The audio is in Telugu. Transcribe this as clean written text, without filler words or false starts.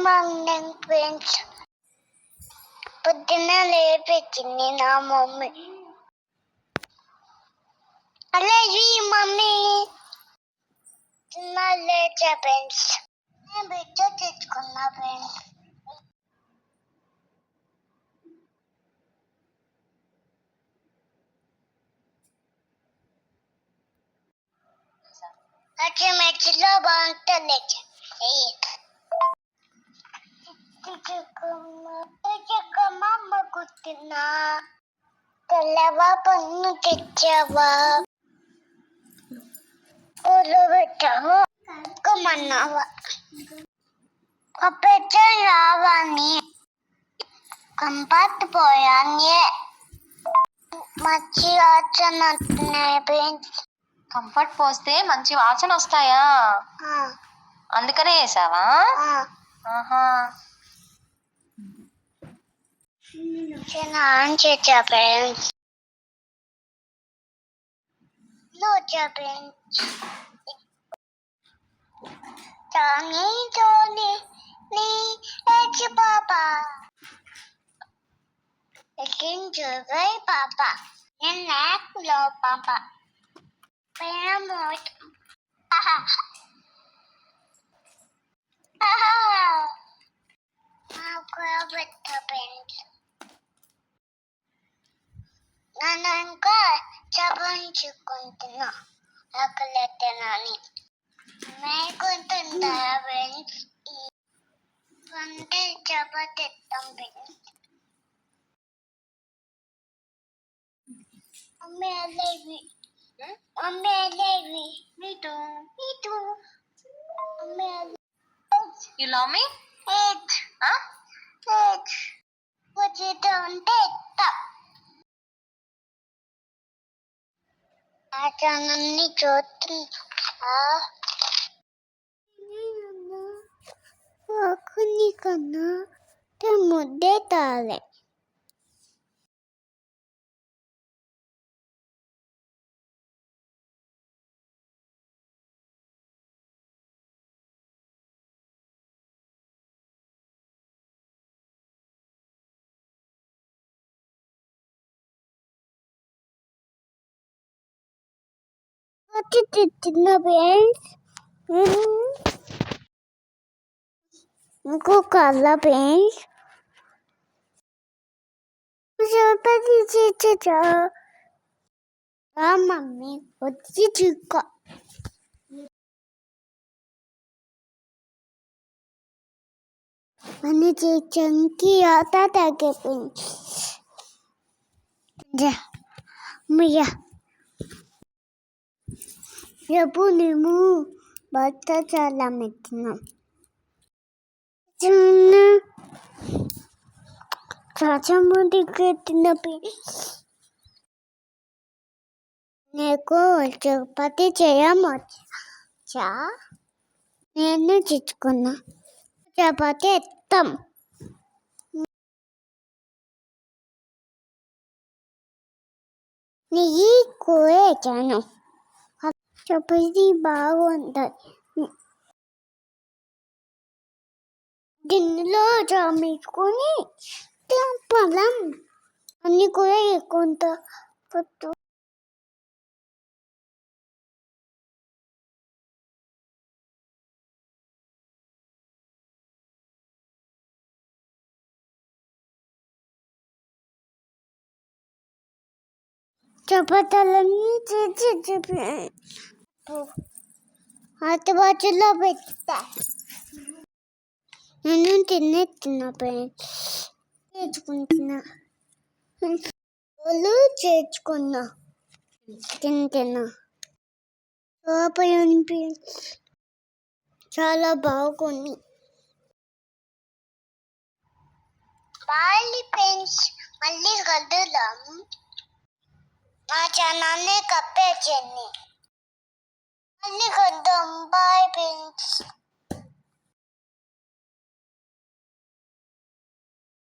Morning friends. పొద్దున్న లేపించింది నా మమ్మీ. అలాగే మమ్మీ చిన్న లేచా ఫ్రెండ్స్. నేను బిడ్డ తెచ్చుకున్నా ఫ్రెండ్స్. పచ్చిమిర్చిలో బాగుంటుంది. అమ్మ కుట్టినా తెల్లవా పన్ను తెచ్చావా పూలు పెట్టావు కుమ్మన్నావా పెట్ట రావాని కంపట్ పోయాన్ని మంచి వాసన వస్తున్నాయి ఫ్రెండ్స్. కంఫర్ట్ పోస్తే మంచి వాసన వస్తాయా? అందుకనే వేసావా? ఆహా, ఆన్ చేసా friends. Tony, Tony, let's Papa. Enjoy Papa. And laugh low Papa. Paramount. I'll grab it the friends. Nananka, Chaban Chikuntina. Akaletani. May kuntunta friends. Sunday Chabatet thumbing. Mommy, I love you. Mommy, I love you. me too. Me too. Mommy, I love you. You love me? Eight. Huh? Eight. What you don't take up. Ajanani Jotri. Akuni kana te mudde tale. What did you do, friends? Go color friends. Mommy, what did you got? Mani chunky आता था के friends. Ja, Mia. Yapuni mu bata chala metna. Chuna chacha mudi ketina pi. Neko chapati chayamot. Cha nenu chichkuna. Chapati tam. Ni koe chano. Chapati బాగుంటుంది. గిన్నెలో జామేసుకొని పొలం అన్ని కూడా కొంత పొట్టు చపాతీలన్నీ చేసి అటు బాచులో పెట్టా. నేను తినేస్తున్నా చేర్చుకుంటున్నా వాళ్ళు చేర్చుకున్నా తింటున్నా. చాలా బాగుంది. బాయ్ ఫ్రెండ్స్, మళ్ళీ కలుద్దాం. మా ఛానల్ని కప్పేయండి. మళ్ళీ కలుద్దాం. Bye friends.